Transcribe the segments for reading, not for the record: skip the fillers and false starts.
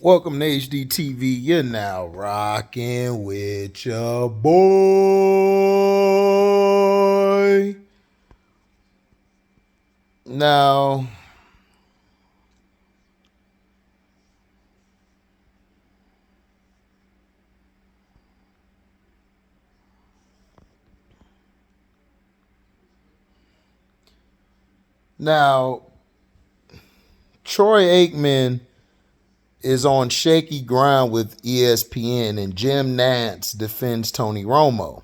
Welcome to HDiiTV. You're now rocking with your boy. Now, now, Troy Aikman is on shaky ground with ESPN, and Jim Nantz defends Tony Romo.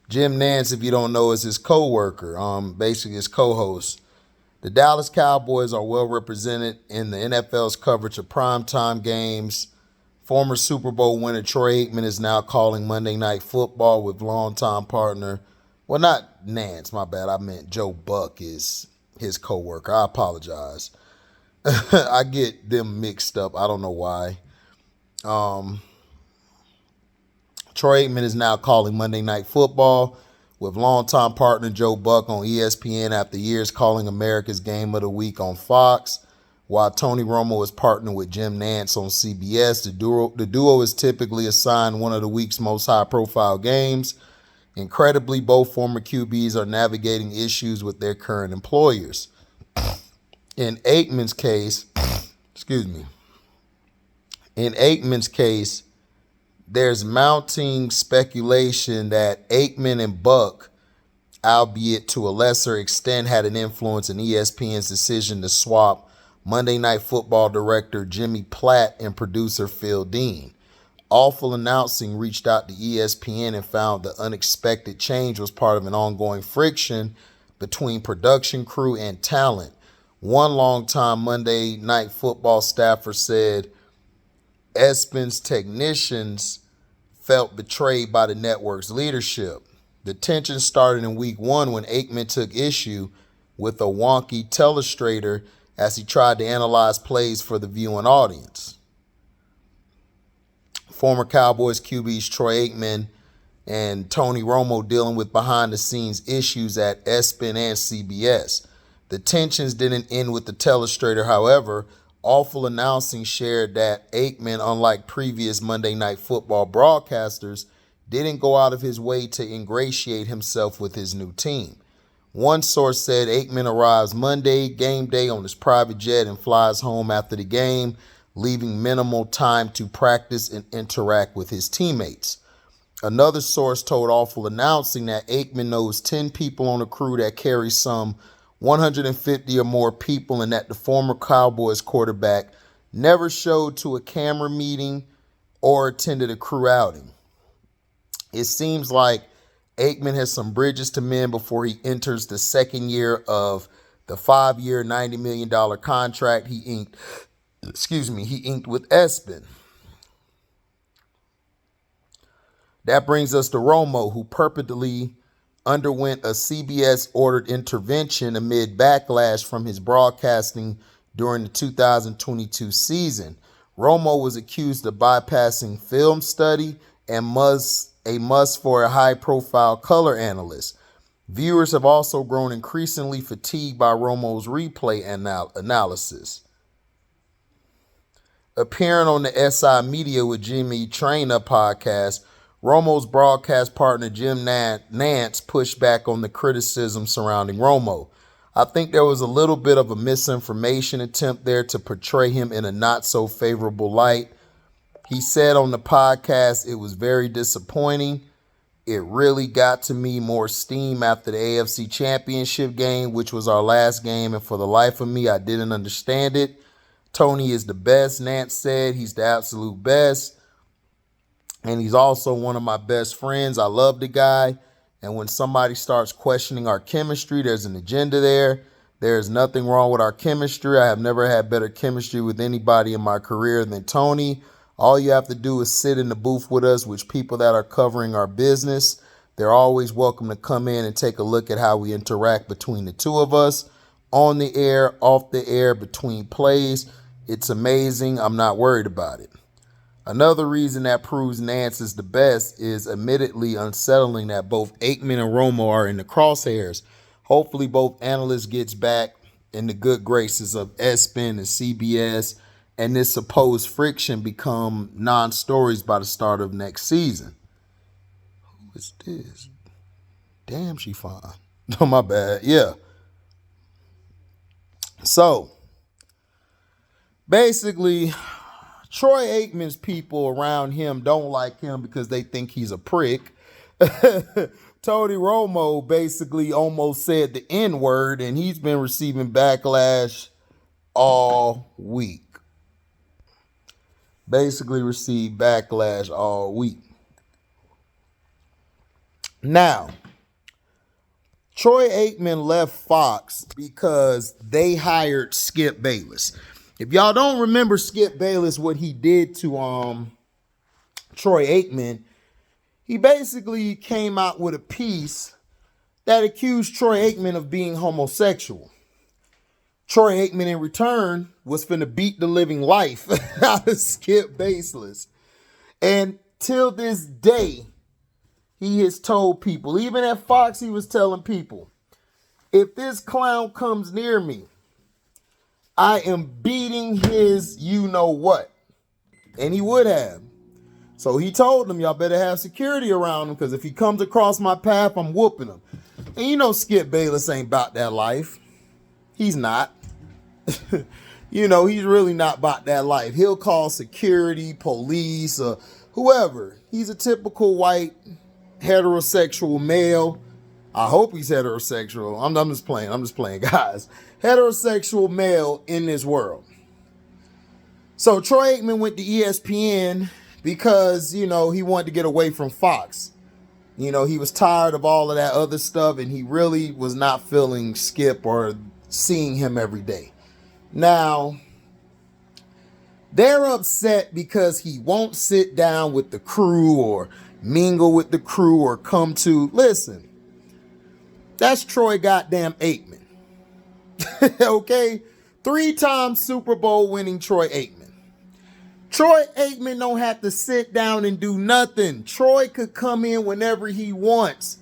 Jim Nantz, if you don't know, is his co-worker, basically his co-host. The Dallas Cowboys are well represented in the NFL's coverage of primetime games. Former Super Bowl winner Troy Aikman is now calling Monday Night Football with longtime partner, well, not Nance, my bad. I meant Joe Buck is his co-worker. I apologize. I get them mixed up. I don't know why. Troy Aikman is now calling Monday Night Football with longtime partner Joe Buck on ESPN after years calling America's Game of the Week on Fox. While Tony Romo is partnering with Jim Nantz on CBS, the duo is typically assigned one of the week's most high-profile games. Incredibly, both former QBs are navigating issues with their current employers. In Aikman's case, there's mounting speculation that Aikman and Buck, albeit to a lesser extent, had an influence in ESPN's decision to swap Monday Night Football director Jimmy Platt and producer Phil Dean. Awful Announcing reached out to ESPN and found the unexpected change was part of an ongoing friction between production crew and talent. One longtime Monday Night Football staffer said ESPN's technicians felt betrayed by the network's leadership. The tension started in week one when Aikman took issue with a wonky telestrator as he tried to analyze plays for the viewing audience. Former Cowboys QBs Troy Aikman and Tony Romo dealing with behind-the-scenes issues at ESPN and CBS. The tensions didn't end with the telestrator, however. Awful Announcing shared that Aikman, unlike previous Monday Night Football broadcasters, didn't go out of his way to ingratiate himself with his new team. One source said Aikman arrives Monday, game day, on his private jet and flies home after the game, leaving minimal time to practice and interact with his teammates. Another source told Awful Announcing that Aikman knows 10 people on the crew that carry some 150 or more people, and that the former Cowboys quarterback never showed to a camera meeting or attended a crew outing. It seems like Aikman has some bridges to mend before he enters the second year of the 5-year, $90 million contract he inked with ESPN. That brings us to Romo, who purportedly underwent a CBS-ordered intervention amid backlash from his broadcasting during the 2022 season. Romo was accused of bypassing film study and a must for a high-profile color analyst. Viewers have also grown increasingly fatigued by Romo's replay analysis. Appearing on the SI Media with Jimmy Traina podcast, Romo's broadcast partner Jim Nantz pushed back on the criticism surrounding Romo. I think there was a little bit of a misinformation attempt there to portray him in a not-so-favorable light. He said on the podcast it was very disappointing. It really got to me more steam after the AFC Championship game, which was our last game, and for the life of me, I didn't understand it. Tony is the best, Nantz said. He's the absolute best. And he's also one of my best friends. I love the guy. And when somebody starts questioning our chemistry, there's an agenda there. There's nothing wrong with our chemistry. I have never had better chemistry with anybody in my career than Tony. All you have to do is sit in the booth with us, with people that are covering our business. They're always welcome to come in and take a look at how we interact between the two of us, on the air, off the air, between plays. It's amazing. I'm not worried about it. Another reason that proves Nantz is the best is admittedly unsettling that both Aikman and Romo are in the crosshairs. Hopefully both analysts gets back in the good graces of ESPN and CBS and this supposed friction become non-stories by the start of next season. Who is this? Damn, she fine. Oh, my bad. Yeah. So, basically, Troy Aikman's people around him don't like him because they think he's a prick. Tony Romo basically almost said the N-word, and he's been receiving backlash all week. Basically received backlash all week. Now, Troy Aikman left Fox because they hired Skip Bayless. If y'all don't remember Skip Bayless, what he did to Troy Aikman, he basically came out with a piece that accused Troy Aikman of being homosexual. Troy Aikman, in return, was finna beat the living life out of Skip Bayless. And till this day, he has told people, even at Fox, he was telling people, if this clown comes near me, I am beating his you-know-what. And he would have. So he told them, y'all better have security around him, because if he comes across my path, I'm whooping him. And you know Skip Bayless ain't about that life. He's not. He's really not about that life. He'll call security, police, or whoever. He's a typical white heterosexual male. I hope he's heterosexual. I'm just playing, guys. Heterosexual male in this world. So Troy Aikman went to ESPN because, he wanted to get away from Fox. He was tired of all of that other stuff, and he really was not feeling Skip or seeing him every day. Now, they're upset because he won't sit down with the crew or mingle with the crew or come to, listen, that's Troy goddamn Aikman. Okay? 3-time Super Bowl winning Troy Aikman. Troy Aikman don't have to sit down and do nothing. Troy could come in whenever he wants.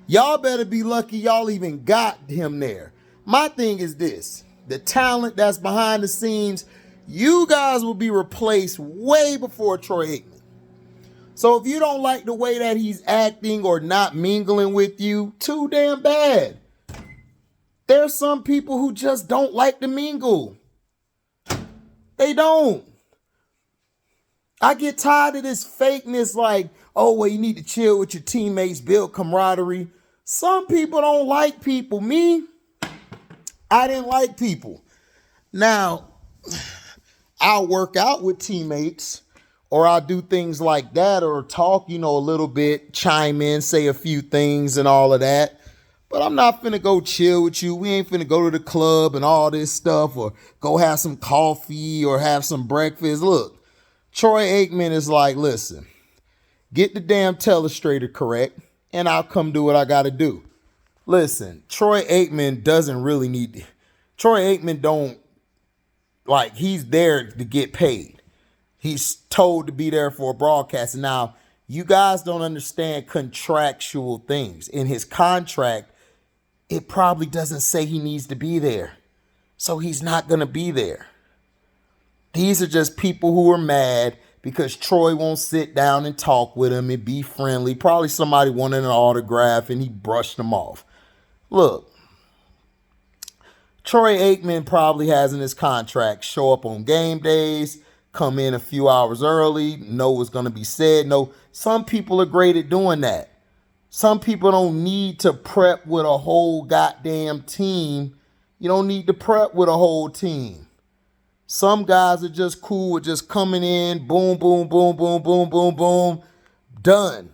Y'all better be lucky y'all even got him there. My thing is this. The talent that's behind the scenes, you guys will be replaced way before Troy Aikman. So if you don't like the way that he's acting or not mingling with you, too damn bad. There's some people who just don't like to mingle. They don't. I get tired of this fakeness like, oh, well, you need to chill with your teammates, build camaraderie. Some people don't like people. Me, I didn't like people. Now, I'll work out with teammates or I'll do things like that or talk, a little bit, chime in, say a few things and all of that. But I'm not finna go chill with you. We ain't finna go to the club and all this stuff or go have some coffee or have some breakfast. Look, Troy Aikman is like, listen, get the damn telestrator correct and I'll come do what I got to do. Listen, Troy Aikman doesn't really need, Troy Aikman don't, he's there to get paid. He's told to be there for a broadcast. Now, you guys don't understand contractual things. In his contract, it probably doesn't say he needs to be there. So he's not going to be there. These are just people who are mad because Troy won't sit down and talk with him and be friendly. Probably somebody wanted an autograph and he brushed them off. Look, Troy Aikman probably has in his contract show up on game days, come in a few hours early, know what's going to be said. No, some people are great at doing that. Some people don't need to prep with a whole goddamn team. You don't need to prep with a whole team. Some guys are just cool with just coming in, boom, boom, boom, boom, boom, boom, boom, done.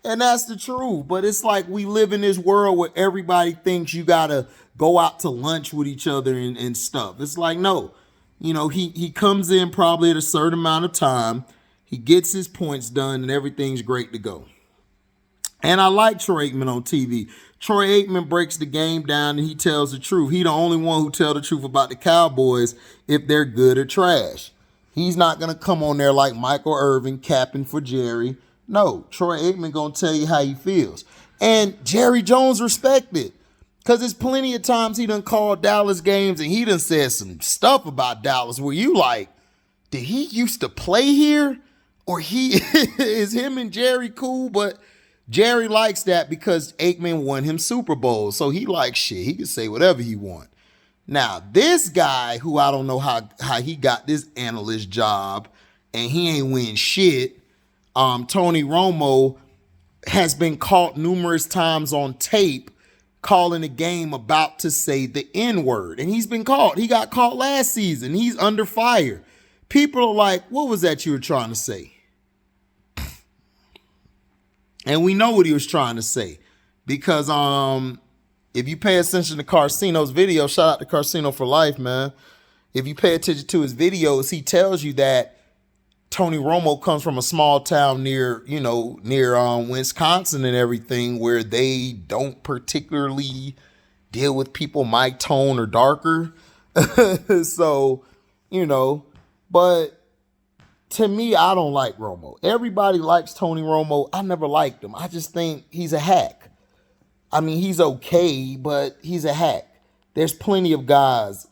And that's the truth. But it's like we live in this world where everybody thinks you got to go out to lunch with each other and stuff. It's like, no. He comes in probably at a certain amount of time. He gets his points done and everything's great to go. And I like Troy Aikman on TV. Troy Aikman breaks the game down and he tells the truth. He the only one who tells the truth about the Cowboys if they're good or trash. He's not going to come on there like Michael Irvin capping for Jerry. No, Troy Aikman going to tell you how he feels. And Jerry Jones respected. Because there's plenty of times he done called Dallas games and he done said some stuff about Dallas where you like, did he used to play here? Or is him and Jerry cool? But Jerry likes that because Aikman won him Super Bowls. So he likes shit. He can say whatever he want. Now, this guy who I don't know how he got this analyst job and he ain't win shit, Tony Romo, has been caught numerous times on tape calling a game about to say the N-word. And he's been caught. He got caught last season. He's under fire. People are like, what was that you were trying to say? And we know what he was trying to say. Because if you pay attention to Carcino's video, shout out to Carcino for life, man. If you pay attention to his videos, he tells you that Tony Romo comes from a small town near Wisconsin and everything, where they don't particularly deal with people my tone or darker. So, but to me, I don't like Romo. Everybody likes Tony Romo. I never liked him. I just think he's a hack. I mean, he's okay, but he's a hack. There's plenty of guys.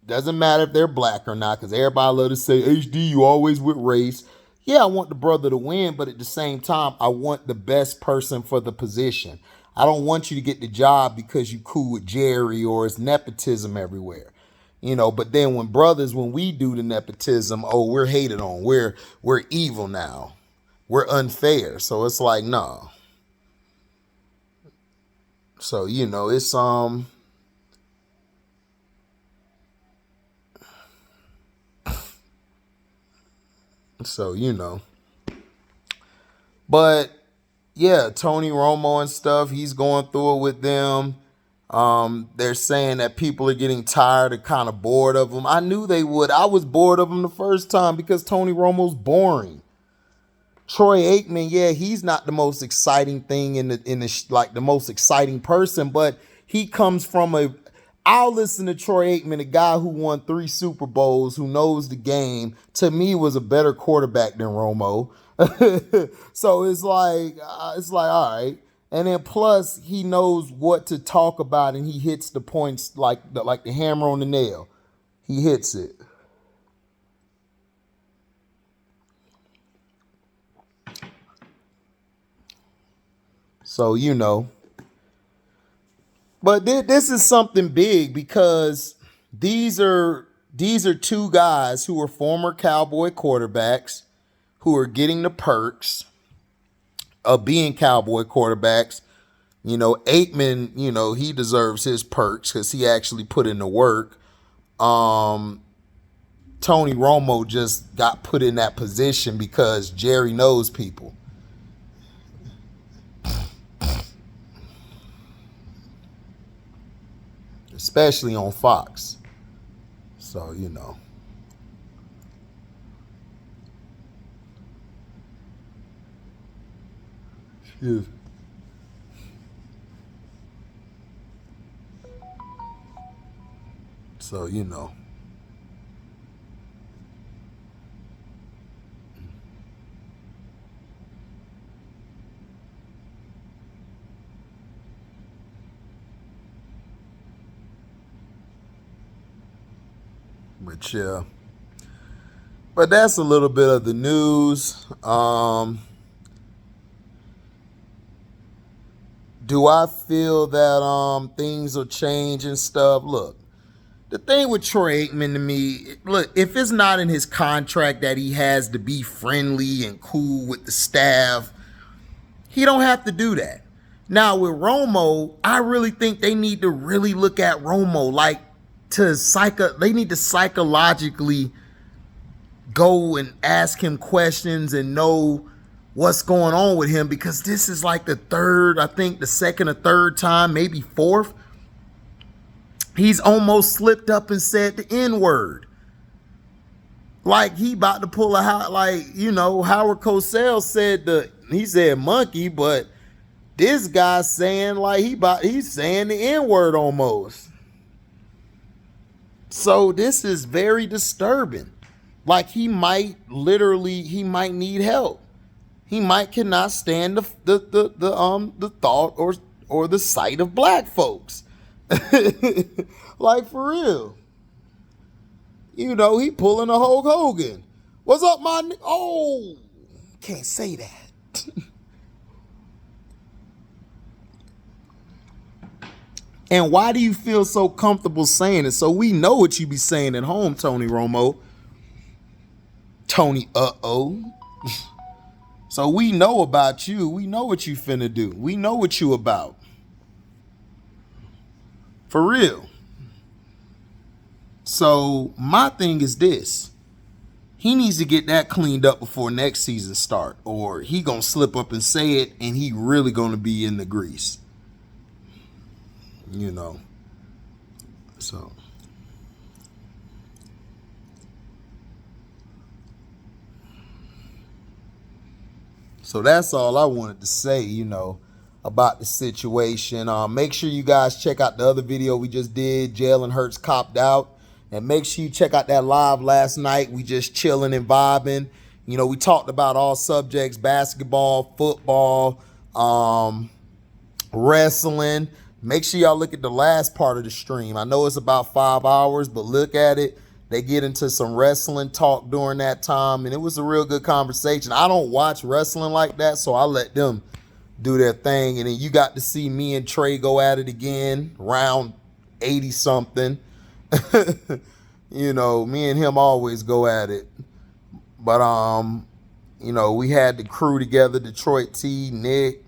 Doesn't matter if they're black or not, because everybody love to say, HD, you always with race. Yeah, I want the brother to win, but at the same time, I want the best person for the position. I don't want you to get the job because you cool with Jerry or it's nepotism everywhere. But then when we do the nepotism, we're hated on. We're evil now. We're unfair. So it's like, no. So, it's but yeah, Tony Romo and stuff, he's going through it with them. They're saying that people are getting tired and kind of bored of him. I knew they would. I was bored of him the first time because Tony Romo's boring. Troy Aikman, yeah, he's not the most exciting thing in the most exciting person, but he comes from I'll listen to Troy Aikman, a guy who won 3 Super Bowls, who knows the game, to me was a better quarterback than Romo. So it's like, all right. And then plus he knows what to talk about and he hits the points like the hammer on the nail. He hits it. So, but this is something big because these are 2 guys who are former Cowboy quarterbacks who are getting the perks of being Cowboy quarterbacks. Aikman, he deserves his perks because he actually put in the work. Tony Romo just got put in that position because Jerry knows people. Especially on Fox. So, Excuse me. So, But yeah. But that's a little bit of the news. Do I feel that things will change and stuff? Look, the thing with Troy Aikman to me, look, if it's not in his contract that he has to be friendly and cool with the staff, he don't have to do that. Now with Romo, I really think they need to really look at Romo they need to psychologically go and ask him questions and know what's going on with him, because this is like the second or third time, maybe fourth, he's almost slipped up and said the N-word. Like he about to pull Howard Cosell said he said monkey, but this guy's saying he's saying the N-word almost. So this is very disturbing. Like he might need help. He cannot stand the thought or the sight of black folks. Like for real. You know, he pulling a Hulk Hogan. What's up, my oh, can't say that. And why do you feel so comfortable saying it? So we know what you be saying at home, Tony Romo. Tony, So we know about you. We know what you finna do. We know what you about. For real. So my thing is this. He needs to get that cleaned up before next season start, or he gonna slip up and say it, and he really gonna be in the grease. You know. So that's all I wanted to say, you know, about the situation. Make sure you guys check out the other video we just did, Jalen Hurts copped out. And make sure you check out that live last night. We just chilling and vibing. You know, we talked about all subjects, basketball, football, wrestling. Make sure y'all look at the last part of the stream. I know it's about 5 hours, but look at it. They get into some wrestling talk during that time, and it was a real good conversation. I don't watch wrestling like that, so I let them do their thing. And then you got to see me and Trey go at it again, round 80-something. You know, me and him always go at it. But, you know, we had the crew together, Detroit T, Nick,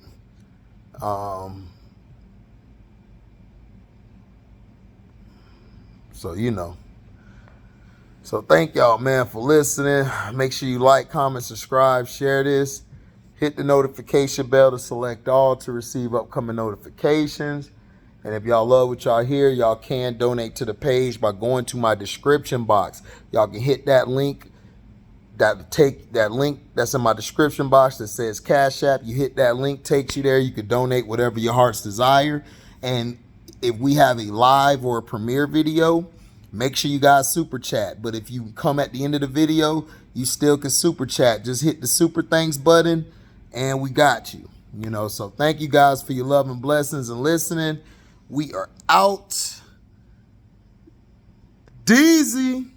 so, you know. So thank y'all, man, for listening. Make sure you like, comment, subscribe, share this. Hit the notification bell to select all to receive upcoming notifications. And if y'all love what y'all hear, y'all can donate to the page by going to my description box. Y'all can hit that link. That link that's in my description box that says Cashapp. You hit that link, takes you there. You can donate whatever your heart's desire. And if we have a live or a premiere video, make sure you guys super chat. But if you come at the end of the video, you still can super chat. Just hit the super thanks button and we got you. You know, so thank you guys for your love and blessings and listening. We are out. Deezy.